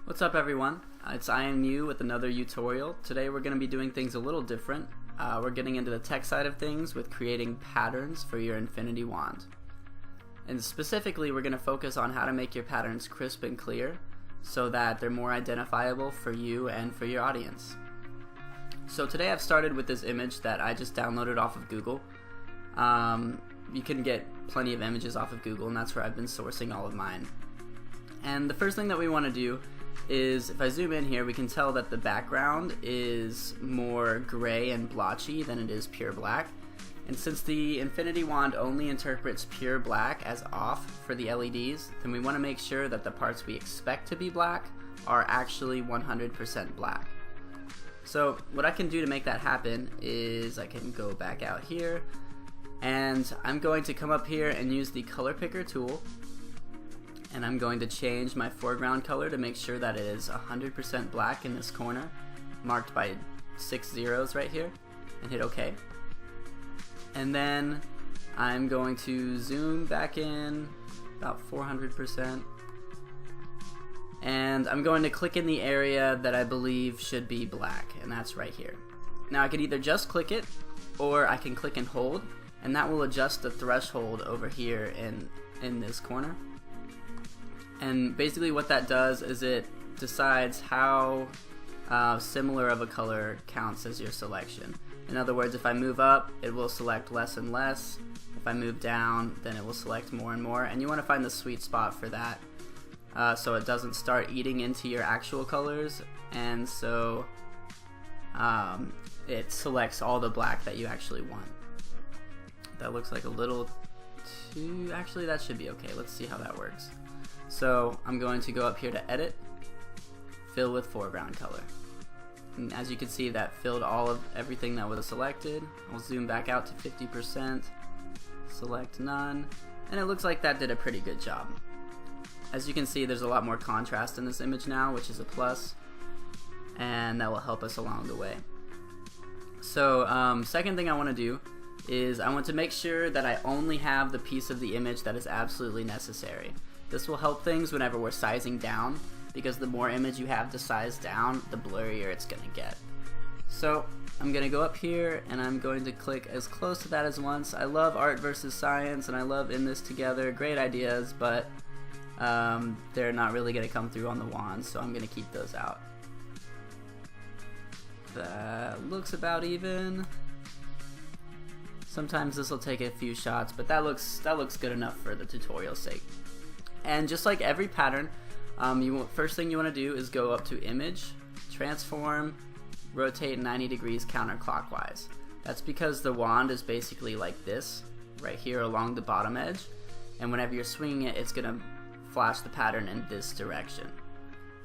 What's up everyone? It's IMU with another UTorial. Today we're going to be doing things a little different. We're getting into the tech side of things with creating patterns for your infinity wand. And specifically we're going to focus on how to make your patterns crisp and clear so that they're more identifiable for you and for your audience. So today I've started with this image that I just downloaded off of Google. You can get plenty of images off of Google, and that's where I've been sourcing all of mine. And the first thing that we want to do is, if I zoom in here, we can tell that the background is more gray and blotchy than it is pure black. And since the infinity wand only interprets pure black as off for the LEDs, then we want to make sure that the parts we expect to be black are actually 100% black. So what I can do to make that happen is I can go back out here, and I'm going to come up here and use the color picker tool, and I'm going to change my foreground color to make sure that it is 100% black in this corner, marked by 6 zeros right here, and hit OK. And then I'm going to zoom back in about 400%, and I'm going to click in the area that I believe should be black, and that's right here. Now I could either just click it, or I can click and hold, and that will adjust the threshold over here in this corner. And basically what that does is it decides how similar of a color counts as your selection. In other words, if I move up, it will select less and less. If I move down, then it will select more and more. And you want to find the sweet spot for that, so it doesn't start eating into your actual colors, and so it selects all the black that you actually want. That looks like a little too... Actually, that should be okay. Let's see how that works. So I'm going to go up here to edit, fill with foreground color. And as you can see, that filled all of everything that was selected. I'll zoom back out to 50%, select none, and it looks like that did a pretty good job. As you can see, there's a lot more contrast in this image now, which is a plus, and that will help us along the way. So second thing I want to do is I want to make sure that I only have the piece of the image that is absolutely necessary. This will help things whenever we're sizing down, because the more image you have to size down, the blurrier it's going to get. So I'm going to go up here and I'm going to click as close to that as once. I love art versus science, and I love in this together. Great ideas, but they're not really going to come through on the wand, so I'm going to keep those out. That looks about even. Sometimes this will take a few shots, but that looks good enough for the tutorial's sake. And just like every pattern, first thing you want to do is go up to Image, Transform, Rotate 90 degrees counterclockwise. That's because the wand is basically like this, right here along the bottom edge, and whenever you're swinging it, it's going to flash the pattern in this direction.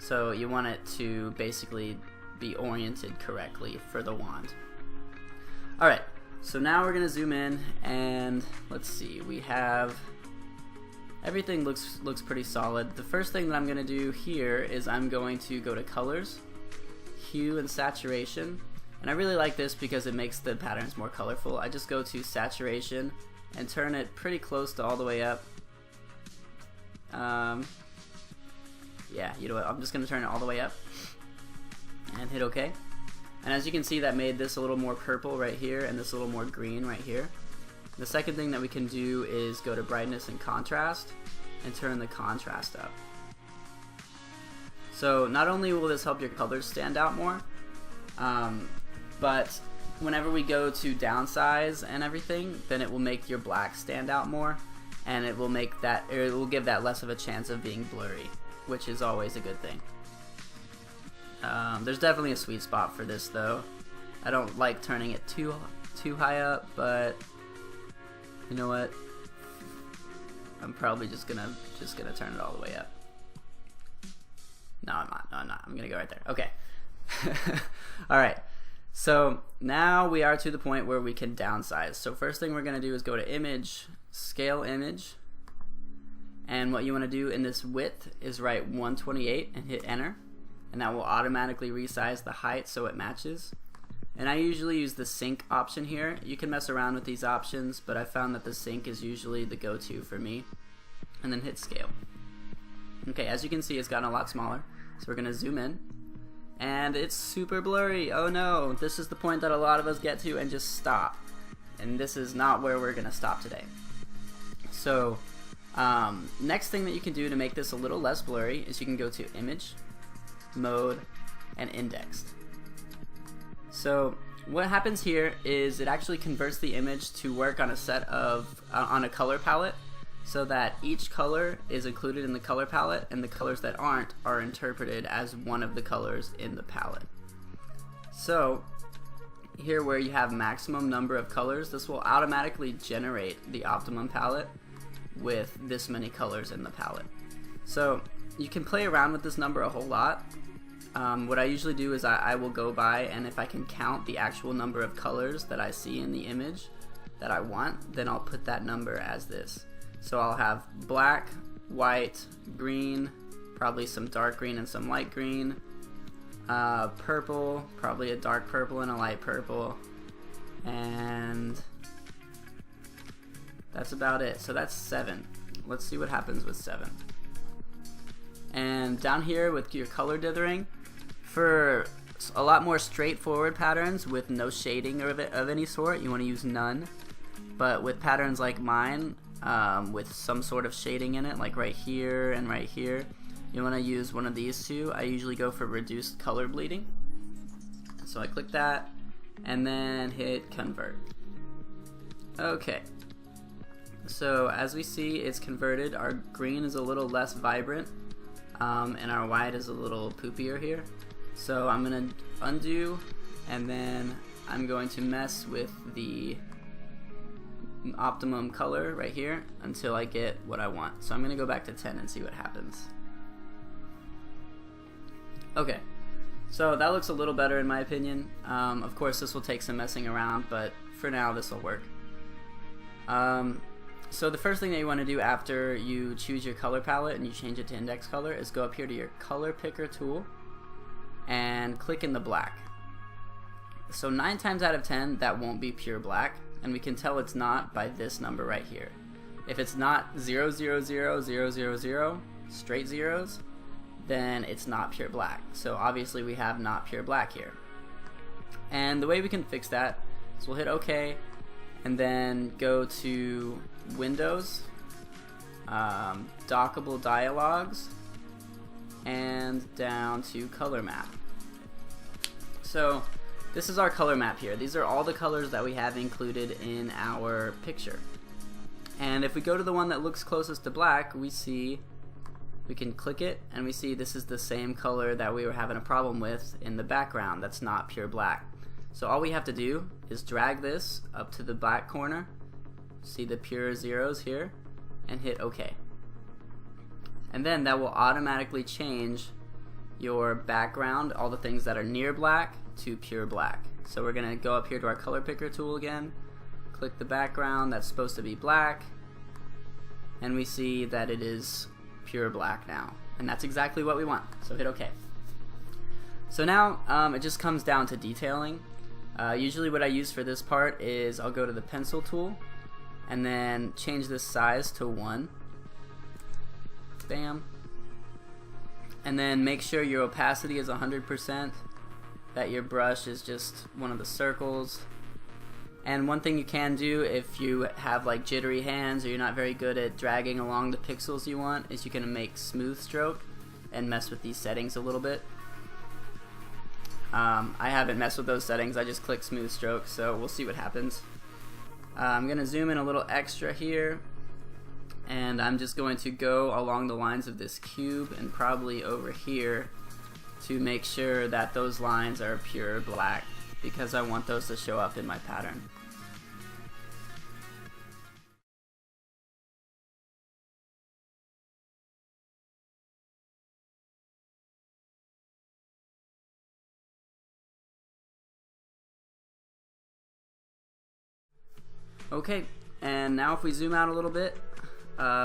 So you want it to basically be oriented correctly for the wand. Alright, so now we're going to zoom in, and let's see, we have... Everything looks pretty solid. The first thing that I'm going to do here is I'm going to go to Colors, Hue and Saturation, and I really like this because it makes the patterns more colorful. I just go to Saturation and turn it pretty close to all the way up. Yeah, you know what, I'm just going to turn it all the way up and hit OK. And as you can see, that made this a little more purple right here and this a little more green right here. The second thing that we can do is go to Brightness and Contrast and turn the contrast up. So not only will this help your colors stand out more, but whenever we go to downsize and everything, then it will make your black stand out more, and it will make that, or it will give that less of a chance of being blurry, which is always a good thing. There's definitely a sweet spot for this though. I don't like turning it too high up, but you know what? I'm probably just gonna turn it all the way up. No, I'm not. No, I'm not. I'm gonna go right there. Okay. All right. So now we are to the point where we can downsize. So first thing we're gonna do is go to Image, Scale Image, and what you want to do in this width is write 128 and hit Enter, and that will automatically resize the height so it matches. And I usually use the sync option here. You can mess around with these options, but I found that the sync is usually the go-to for me. And then hit scale. Okay, as you can see, it's gotten a lot smaller. So we're gonna zoom in, and it's super blurry. Oh no, this is the point that a lot of us get to and just stop. And this is not where we're gonna stop today. So next thing that you can do to make this a little less blurry is you can go to Image, Mode, and Indexed. So what happens here is it actually converts the image to work on a set of on a color palette, so that each color is included in the color palette, and the colors that aren't are interpreted as one of the colors in the palette. So here where you have maximum number of colors, this will automatically generate the optimum palette with this many colors in the palette. So you can play around with this number a whole lot. What I usually do is I will go by, and if I can count the actual number of colors that I see in the image that I want, then I'll put that number as this. So I'll have black, white, green, probably some dark green and some light green, purple, probably a dark purple and a light purple, and that's about it. So that's 7. Let's see what happens with 7. And down here with your color dithering, for a lot more straightforward patterns with no shading of any sort, you want to use none. But with patterns like mine, with some sort of shading in it, like right here and right here, you want to use one of these two. I usually go for reduced color bleeding. So I click that and then hit convert. Okay. So as we see, it's converted. Our green is a little less vibrant, and our white is a little poopier here. So I'm going to undo, and then I'm going to mess with the optimum color right here until I get what I want. So I'm going to go back to 10 and see what happens. Okay, so that looks a little better in my opinion. Of course this will take some messing around, but for now this will work. So the first thing that you want to do after you choose your color palette and you change it to index color is go up here to your color picker tool and click in the black. So 9 times out of 10 that won't be pure black, and we can tell it's not by this number right here. If it's not 0, 0, 0, 0, 0, 0, straight zeros, then it's not pure black. So obviously we have not pure black here. And the way we can fix that is we'll hit OK, and then go to Windows, Dockable Dialogues, and down to Color Map. So this is our color map here. These are all the colors that we have included in our picture. And if we go to the one that looks closest to black, we can click it, and we see this is the same color that we were having a problem with in the background. That's not pure black. So all we have to do is drag this up to the black corner, see the pure zeros here, and hit OK. And then that will automatically change your background, all the things that are near black, to pure black. So we're going to go up here to our color picker tool again, click the background that's supposed to be black, and we see that it is pure black now. And that's exactly what we want. So hit OK. So now it just comes down to detailing. Usually what I use for this part is I'll go to the pencil tool and then change this size to 1. Bam. And then make sure your opacity is 100%, that your brush is just one of the circles. And one thing you can do if you have like jittery hands or you're not very good at dragging along the pixels you want is you can make smooth stroke and mess with these settings a little bit. I haven't messed with those settings, I just click smooth stroke, so we'll see what happens. I'm going to zoom in a little extra here, and I'm just going to go along the lines of this cube and probably over here to make sure that those lines are pure black, because I want those to show up in my pattern. Okay, and now if we zoom out a little bit,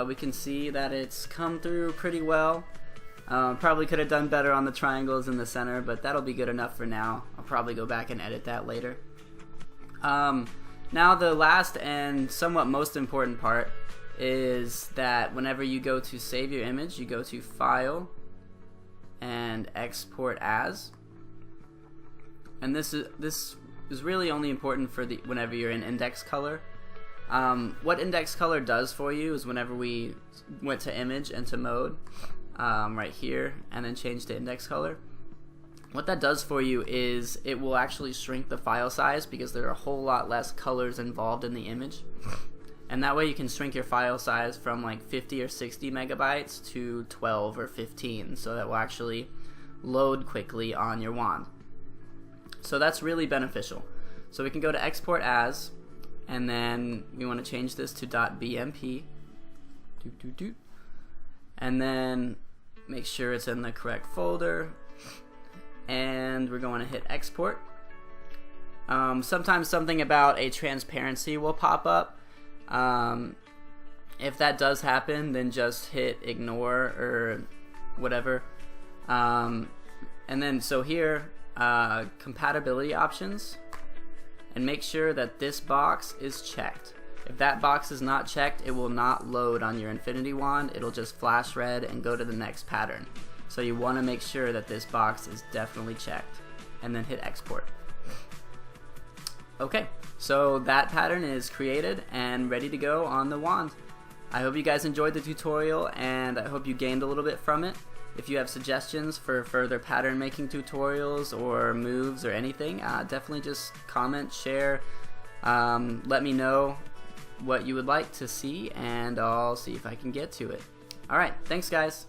we can see that it's come through pretty well. Probably could have done better on the triangles in the center, but that'll be good enough for now. I'll probably go back and edit that later. Now the last and somewhat most important part is that whenever you go to save your image, you go to File and and export as. And this is really only important for whenever you're in index color. What index color does for you is whenever we went to image and to mode, right here, and then change to index color, what that does for you is it will actually shrink the file size because there are a whole lot less colors involved in the image. And that way you can shrink your file size from like 50 or 60 megabytes to 12 or 15, so that will actually load quickly on your wand. So that's really beneficial. So we can go to export as, and then we want to change this to .bmp, and then make sure it's in the correct folder, and we're going to hit export. Sometimes something about a transparency will pop up. If that does happen, then just hit ignore or whatever. And then so here, compatibility options, and make sure that this box is checked. If that box is not checked, it will not load on your infinity wand. It'll just flash red and go to the next pattern. So you want to make sure that this box is definitely checked, and then hit export. Okay, so that pattern is created and ready to go on the wand. I hope you guys enjoyed the tutorial, and I hope you gained a little bit from it. If you have suggestions for further pattern making tutorials or moves or anything, definitely just comment, share, let me know what you would like to see, and I'll see if I can get to it. Alright, thanks guys.